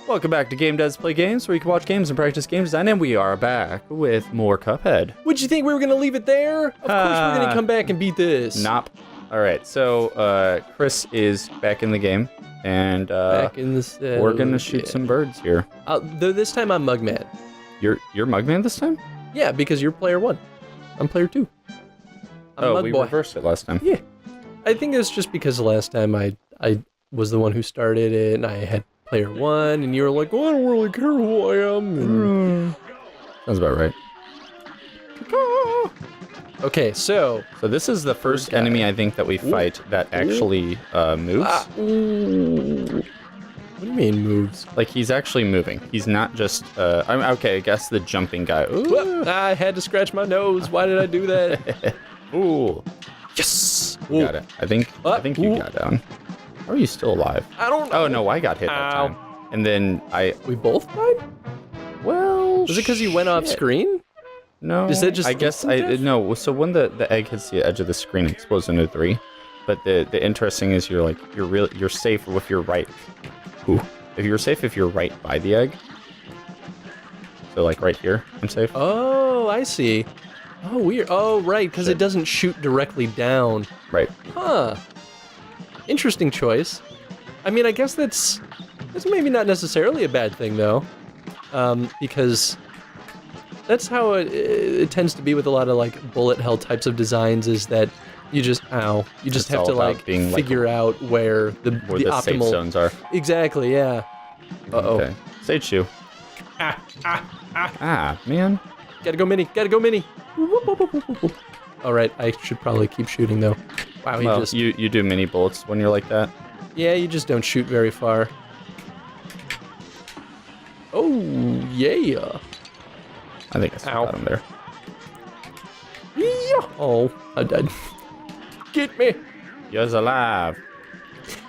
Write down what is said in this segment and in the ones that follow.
Welcome back to Game Devs Play Games, where you can watch games and practice game design, and we are back with more Cuphead. Would you think we were going to leave it there? Of course we're going to come back and beat this. Nope. Alright, so Chris is back in the game, and back in the we're going to shoot some birds here. Though this time I'm Mugman. You're Mugman this time? Yeah, because you're player 1. I'm player 2. We reversed it last time. Yeah. I think it's just because last time I was the one who started it, and I had player 1, and you were like, oh, I don't really care who I am. And... Sounds about right. Okay, so this is the first enemy I think that we fight that actually moves. What do you mean moves? Like he's actually moving. He's not just. Okay, I guess the jumping guy. Ooh. I had to scratch my nose. Why did I do that? Ooh. Yes. You got it. I think you got down. How are you still alive? I don't know. Oh no, I got hit that time. And then We both died? Well. Was it because you went off screen? No. Is that just? I guess no. So when the egg hits the edge of the screen, it explodes into 3. But the interesting is you're safe if you're right. Ooh. If you're safe if you're right by the egg. So like right here, I'm safe. Oh, I see. Oh, weird. Oh, right, because it doesn't shoot directly down. Right. Huh. Interesting choice. I mean, I guess that's maybe not necessarily a bad thing, though. Because that's how it tends to be with a lot of, like, bullet hell types of designs, is that you just have to, like, figure out where the optimal... safe zones are. Exactly, yeah. Uh-oh. Okay. Sage shoe. Man. Gotta go mini. Alright, I should probably keep shooting, though. Wow, you do mini bullets when you're like that. Yeah, you just don't shoot very far. Oh, yeah. I think I still got him there. Yeah. Oh, I died. Get me. You're alive.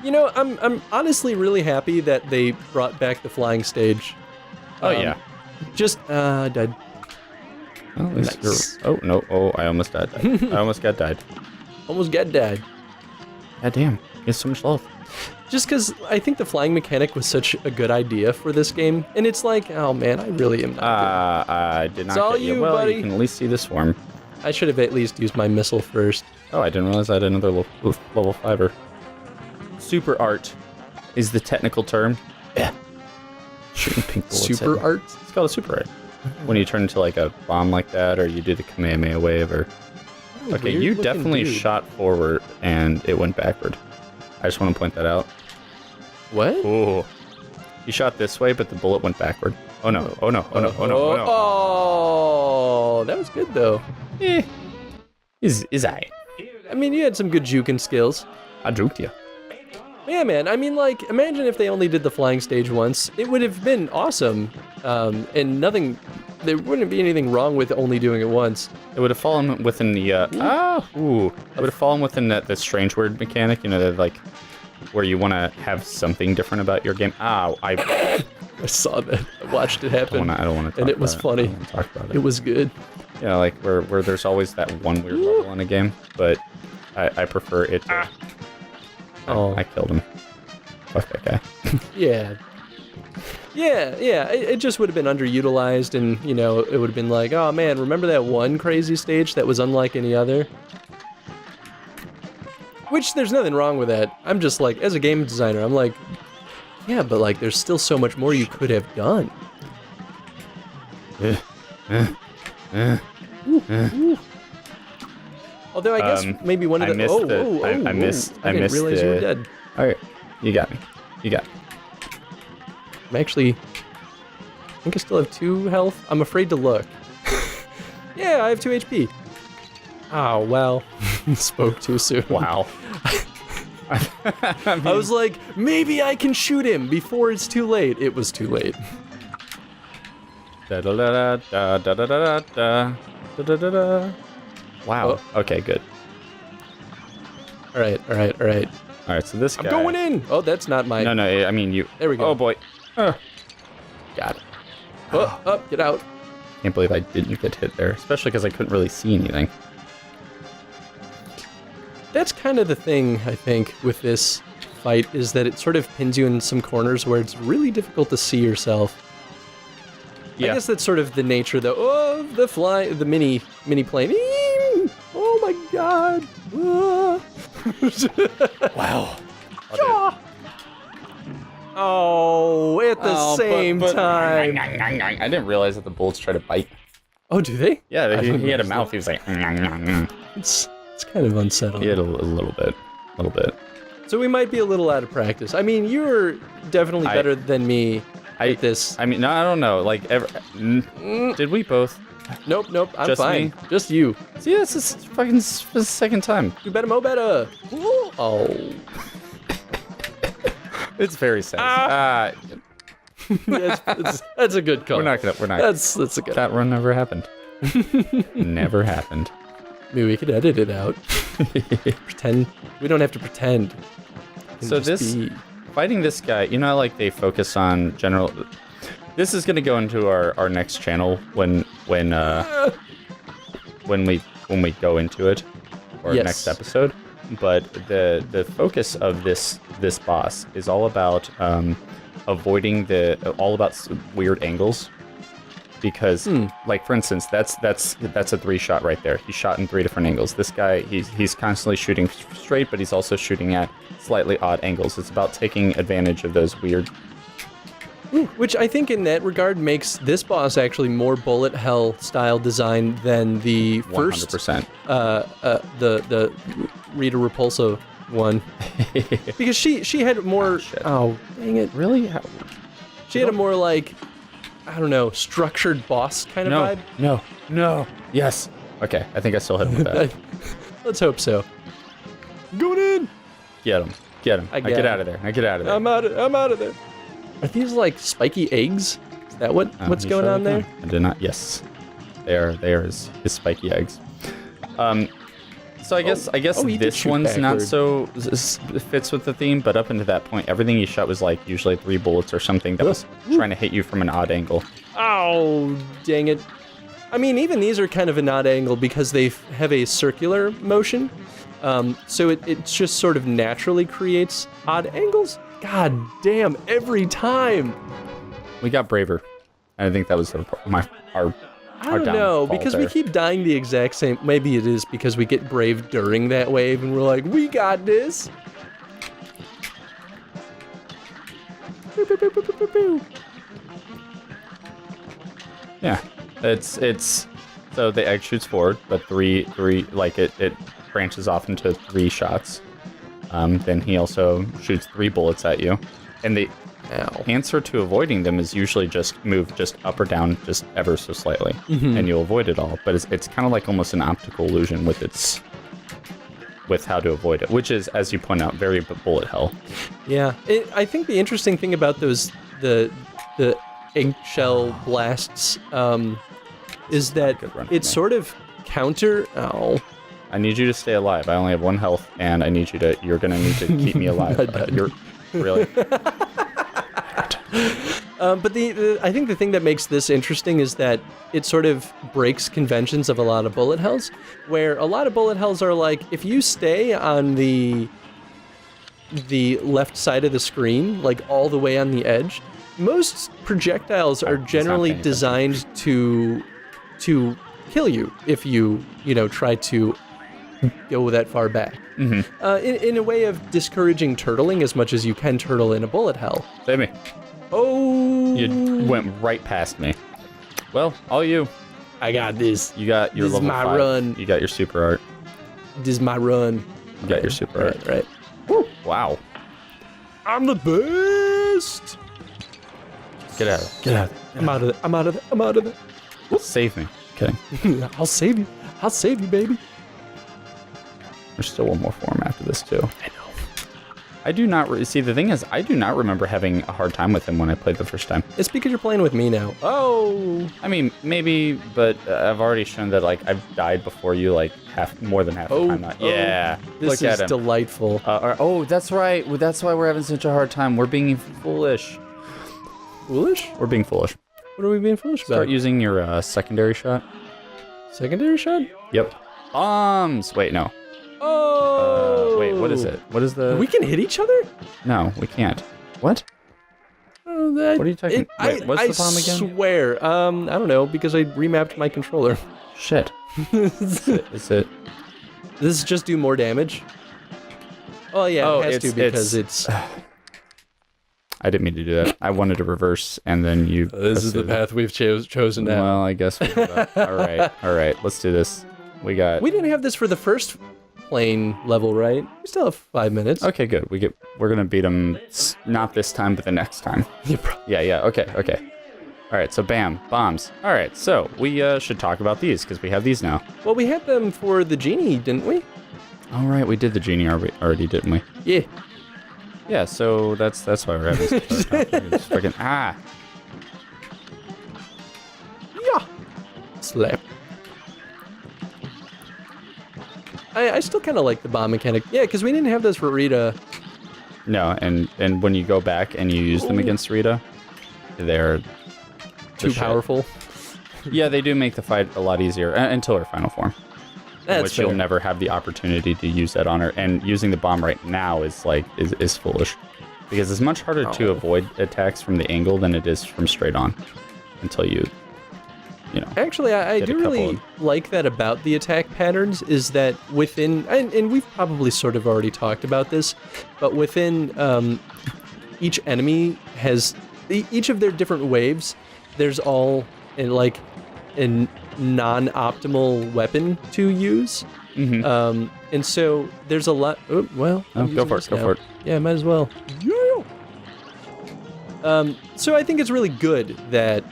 You know, I'm honestly really happy that they brought back the flying stage. Oh, yeah. I died. Oh, nice. Oh, no. Oh, I almost died. I almost got died. Almost got died. God damn. He has so much health. Just because I think the flying mechanic was such a good idea for this game. And it's like, oh man, I really am not good. I did not it's all get you. Well, buddy. You can at least see the swarm. I should have at least used my missile first. Oh, I didn't realize I had another level 5er. Super art is the technical term. Yeah. Shooting pink bullets. Super art? It's called a super art. When you turn into like a bomb like that, or you do the Kamehameha wave, or... Okay, you definitely shot forward, and it went backward. I just want to point that out. What? Ooh. You shot this way, but the bullet went backward. Oh no, oh no, oh no, oh no, oh no. Oh, that was good though. Is I? I mean, you had some good juking skills. I juked you. Yeah, man. I mean, like, imagine if they only did the flying stage once. It would have been awesome. And there wouldn't be anything wrong with only doing it once. It would have fallen within the, It would have fallen within the strange word mechanic, you know, like, where you want to have something different about your game. Ow, I saw that. I watched it happen. I don't want to talk about it. And it was funny. I don't want to talk about it. It was good. You know, like, where there's always that one weird level in a game, but I prefer it to... Oh. I killed him. Fuck that guy. Yeah. Yeah. It just would have been underutilized, and, you know, it would have been like, oh man, remember that one crazy stage that was unlike any other? Which, there's nothing wrong with that. I'm just like, as a game designer, I'm like, yeah, but like, there's still so much more you could have done. Ooh. Although I guess maybe one of the... I didn't realize you were dead. Alright, you got me. I'm actually... I think I still have 2 health. I'm afraid to look. Yeah, I have 2 HP. Oh, well. Spoke too soon. Wow. I was like, maybe I can shoot him before it's too late. It was too late. Wow. Oh. Okay, good. All right. Alright, so this guy... I'm going in! Oh, that's not my... No, I mean you... There we go. Oh, boy. Got it. Up, get out. Can't believe I didn't get hit there, especially because I couldn't really see anything. That's kind of the thing, I think, with this fight is that it sort of pins you in some corners where it's really difficult to see yourself. Yeah. I guess that's sort of the nature, though. Oh, the mini plane. Oh my god. Wow. Oh, at the same time. I didn't realize that the bullets try to bite. Oh, do they? Yeah, he had a mouth. He was like. It's kind of unsettling. He had a little bit. So we might be a little out of practice. I mean, you're definitely better than me at this. I mean, no, I don't know. Like, did we both? Nope. I'm Just fine. me? Just you. See, this is fucking the second time. You better, better. Oh. It's very sad. That's a good call. We're not. That's a good. That run never happened. Never happened. Maybe we could edit it out. Pretend. We don't have to pretend. So fighting this guy, you know, like they focus on general. This is gonna go into our next channel when we go into it, or Yes. next episode. But the focus of this boss is all about avoiding all about weird angles. Because, like, for instance, that's a 3-shot right there. He shot in 3 different angles. This guy, he's constantly shooting straight, but he's also shooting at slightly odd angles. It's about taking advantage of those weird. Which I think in that regard makes this boss actually more bullet hell style design than the first 100%. The Rita Repulsa one. Because she had more oh dang it. Really? She had a more like I don't know, structured boss kind of vibe. No. Yes. Okay, I think I still hit him with that. Let's hope so. Going in. Get him. I get out of there. I'm out of there. Are these like spiky eggs? Is that what's going on there? I did not. Yes, they are his spiky eggs. So I guess he did this shoot one's not backward. so fits with the theme, but up until that point, everything he shot was like usually 3 bullets or something that was trying to hit you from an odd angle. Oh, dang it. I mean, even these are kind of an odd angle because they have a circular motion. So it just sort of naturally creates odd angles. God damn, every time. We got braver. I think that was our I don't know, because we keep dying the exact same. Maybe it is because we get brave during that wave and we're like, we got this. Yeah, it's so the egg shoots forward, but three like it branches off into 3 shots. Then he also shoots 3 bullets at you, and the answer to avoiding them is usually just move just up or down just ever so slightly, and you'll avoid it all. But it's kind of like almost an optical illusion with how to avoid it, which is, as you point out, very bullet hell. Yeah, I think the interesting thing about the eggshell blasts is that it's sort of counter. Oh. I need you to stay alive. I only have 1 health, and you're gonna need to keep me alive. You're really. But I think the thing that makes this interesting is that it sort of breaks conventions of a lot of bullet hells, where a lot of bullet hells are like, if you stay on the left side of the screen, like all the way on the edge, most projectiles are generally designed to kill you if you try to go that far back. In a way of discouraging turtling as much as you can turtle in a bullet hell. Save me. Oh! You went right past me. Well, all you. I got this. You got your This is level my 5. run. You got your super art. This is my run. You got your super art. Right. Woo. Wow. I'm the best! Get out of there. I'm out of there. Save me. Kidding. I'll save you. I'll save you, baby. There's still one more form after this, too. I know. I do not... see, the thing is, I do not remember having a hard time with him when I played the first time. It's because you're playing with me now. Oh! I mean, maybe, but I've already shown that, like, I've died before you, like, more than half the time. Yeah. This Look at is him. delightful. That's right. Well, that's why we're having such a hard time. We're being foolish. Foolish? We're being foolish. What are we being foolish about? Start using your secondary shot. Secondary shot? Yep. Bombs! Wait, no. Oh! Wait, what is it? What is the... We can hit each other? No, we can't. What? What are you talking... Wait, what's the bomb again? I swear. I don't know, because I remapped my controller. Shit. Is it... Does this just do more damage? Oh, yeah, it has to, because it's... I didn't mean to do that. I wanted to reverse, and then you... This is the path we've chosen now. Well, I guess we'll do that. All right, let's do this. We didn't have this for the first plane level, right? We still have 5 minutes. Okay, good. We're gonna beat them, not this time, but the next time. Yeah, okay. All right, so bam, bombs. All right, so we should talk about these, because we have these now. Well, we had them for the genie, didn't we? All right, we did the genie already, didn't we? Yeah. Yeah, so that's why we're having this freaking Yeah. Slap. I still kind of like the bomb mechanic. Yeah, because we didn't have those for Rita. No, and when you go back and you use them against Rita, they're too powerful. Yeah, they do make the fight a lot easier until her final form. That's which fair. you'll never have the opportunity to use that on her, and using the bomb right now is foolish, because it's much harder to avoid attacks from the angle than it is from straight on, until you know. Actually, I do really like that about the attack patterns, is that within, and we've probably sort of already talked about this, but within each enemy has, each of their different waves, there's all in non-optimal weapon to use. Mm-hmm. And so there's a lot. Oh, well, go for it. Yeah, might as well. So I think it's really good that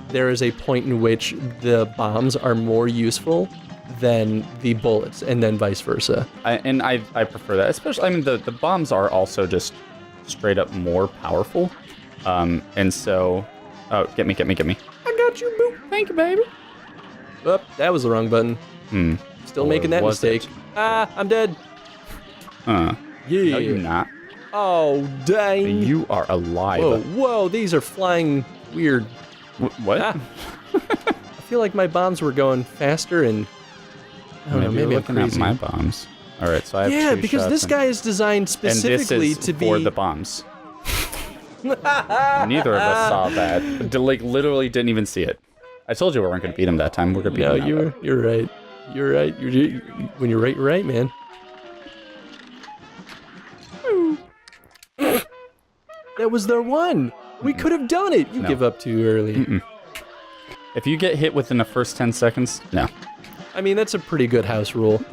there is a point in which the bombs are more useful than the bullets, and then vice versa. I prefer that, especially. I mean, the bombs are also just straight up more powerful, and so. Oh, get me! I got you, boo. Thank you, baby. Oh, that was the wrong button. Still making that mistake. I'm dead. Yeah. No, Yeah. you're not. Oh, dang. You are alive. Whoa, these are flying weird. What? I feel like my bombs were going faster, and I don't know, maybe you're I'm looking at crazy. my bombs. All right, so I have Yeah, two because shots this guy is designed specifically and this is to be for the bombs. Neither of us saw that. Literally didn't even see it. I told you we weren't going to beat him that time. We're going to beat him now. You're right. You're right. When you're right, man. That was the one. We could have done it. You give up too early. If you get hit within the first 10 seconds, no. I mean, that's a pretty good house rule.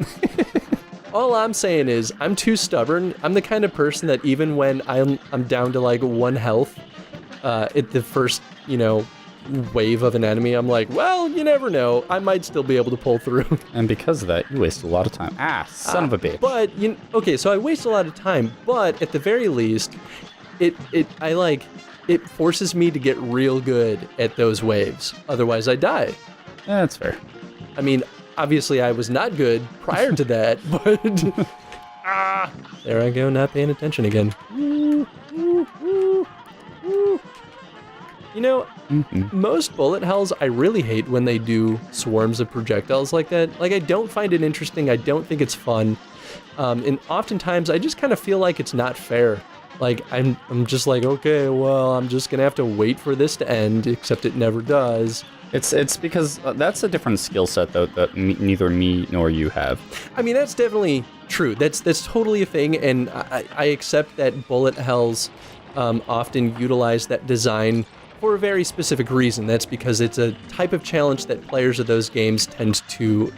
All I'm saying is, I'm too stubborn. I'm the kind of person that even when I'm down to like 1 health, at the first, wave of an enemy, I'm like, well, you never know. I might still be able to pull through. And because of that, you waste a lot of time. Son of a bitch. But okay, so I waste a lot of time. But at the very least, it forces me to get real good at those waves. Otherwise, I die. Yeah, that's fair. I mean, obviously, I was not good prior to that, but there I go, not paying attention again. Most bullet hells, I really hate when they do swarms of projectiles like that. Like, I don't find it interesting. I don't think it's fun. And oftentimes, I just kind of feel like it's not fair. Like, I'm just like, okay, well, I'm just gonna have to wait for this to end, except it never does. It's because that's a different skill set, though, that neither me nor you have. I mean, that's definitely true. That's totally a thing, and I accept that bullet hells often utilize that design for a very specific reason. That's because it's a type of challenge that players of those games tend to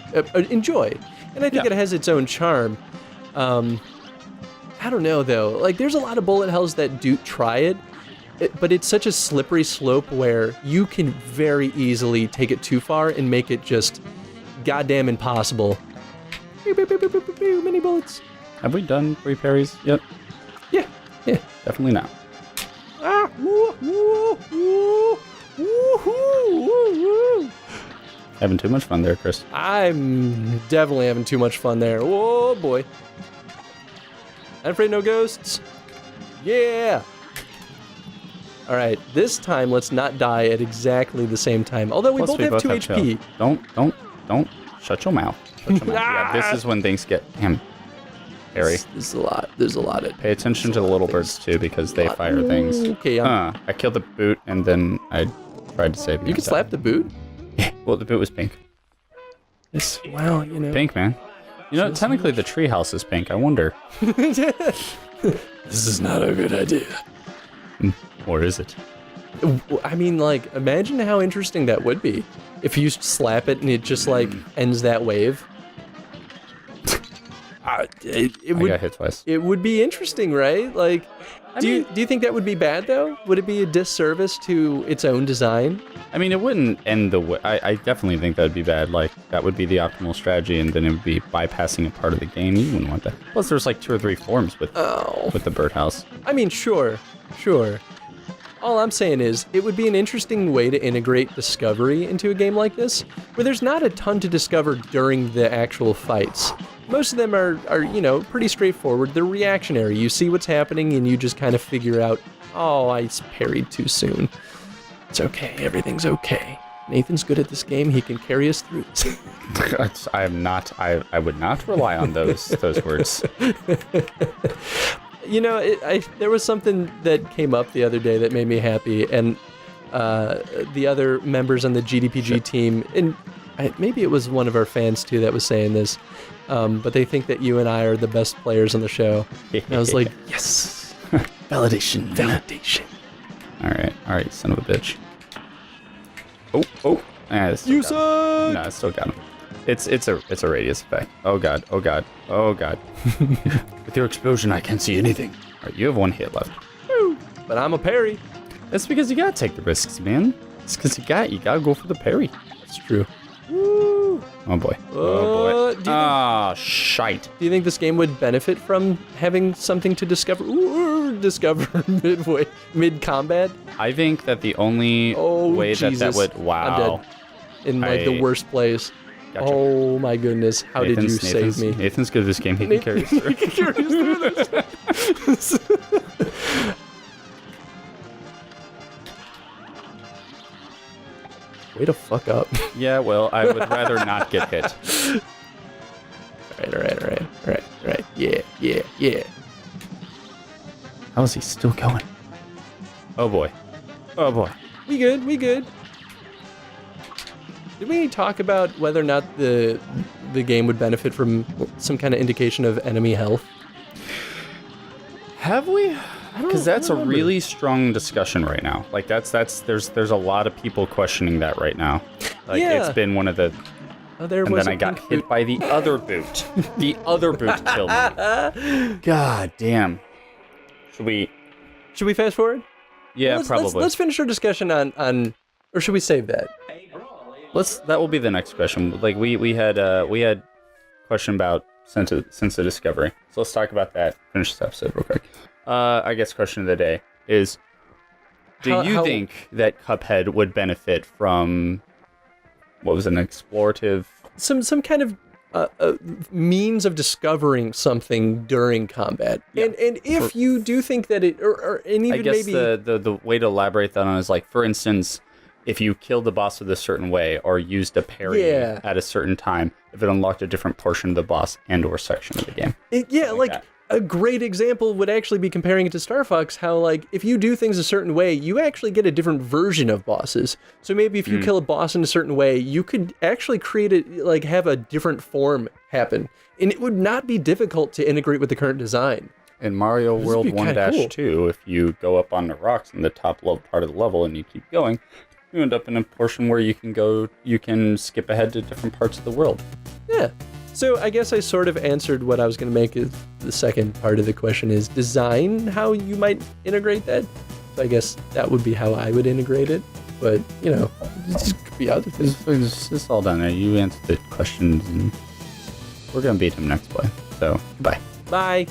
enjoy, and I think it has its own charm. I don't know, though. Like, there's a lot of bullet hells that do try it, but it's such a slippery slope where you can very easily take it too far and make it just goddamn impossible. Mini bullets. Have we done 3 parries yet? Yeah. Definitely not. Having too much fun there, Chris. I'm definitely having too much fun there. Oh, boy. I'm afraid no ghosts. Yeah. All right, this time let's not die at exactly the same time. Although we both have 2 HP. Don't shut your mouth. Yeah, this is when things get him. Harry. There's a lot. There's a lot of. Pay attention to the little birds too, because they fire things. Okay, I killed the boot and then I tried to save you could slap the boot. Well, the boot was pink. Well, you know. Pink, man. You know, technically the treehouse is pink. I wonder. This is not a good idea. Or is it? I mean, like, imagine how interesting that would be if you slap it and it just like ends that wave. I got hit twice. It would be interesting, right? Like, do you think that would be bad though? Would it be a disservice to its own design? I mean, it wouldn't end the way. I definitely think that would be bad. Like, that would be the optimal strategy, and then it would be bypassing a part of the game. You wouldn't want that. Plus, there's like 2 or 3 forms with the birdhouse. I mean, sure. All I'm saying is, it would be an interesting way to integrate discovery into a game like this, where there's not a ton to discover during the actual fights. Most of them are, you know, pretty straightforward. They're reactionary. You see what's happening and you just kind of figure out, oh, I parried too soon. It's okay. Everything's okay. Nathan's good at this game. He can carry us through this. I am not. I would not rely on those words. You know, there was something that came up the other day that made me happy, and the other members on the GDPG team, and maybe it was one of our fans too that was saying this, but they think that you and I are the best players on the show. And I was like, yes, validation. All right, son of a bitch. Oh, you suck. No, I still got him. It's a radius effect. Oh god. With your explosion, I can't see anything. All right, you have 1 hit left. Woo. But I'm a parry. That's because you gotta take the risks, man. It's because you gotta go for the parry. It's true. Woo. Oh boy. Shite. Do you think this game would benefit from having something to discover? Discover mid combat? I think that the only way Jesus. that would I'm dead. In like the worst place. Gotcha. Oh my goodness! How did you save me? Nathan's good at this game. He can carry us through. He can carry us through this. Way to fuck up. Yeah, well, I would rather not get hit. All right. Yeah. How is he still going? Oh boy. We good. Did we talk about whether or not the game would benefit from some kind of indication of enemy health? Have we? Because that's a really strong discussion right now. Like there's a lot of people questioning that right now. Like it's been one of the. And then I got hit by the other boot. The other boot killed me. God damn. Should we fast forward? Yeah, probably. Let's finish our discussion on, or should we save that? That will be the next question. Like we had question about sense of discovery. So let's talk about that. Finish this episode real quick. I guess question of the day is: do you think that Cuphead would benefit from what was an explorative some kind of means of discovering something during combat? Yeah. And if you do think that it or and even I guess maybe the way to elaborate that on is like, for instance, if you killed the boss with a certain way or used a parry at a certain time, if it unlocked a different portion of the boss and or section of the game. A great example would actually be comparing it to Star Fox, how like if you do things a certain way, you actually get a different version of bosses. So maybe if you kill a boss in a certain way, you could actually create it, like have a different form happen. And it would not be difficult to integrate with the current design. In Mario World 1-2, if you go up on the rocks in the top part of the level and you keep going, you end up in a portion where you can skip ahead to different parts of the world. Yeah. So I guess I sort of answered what I was going to make. Is the second part of the question is design how you might integrate that. So I guess that would be how I would integrate it. But, you know, it could be other things. It's all done. You answered the questions, and we're going to beat him next play. So, goodbye. Bye.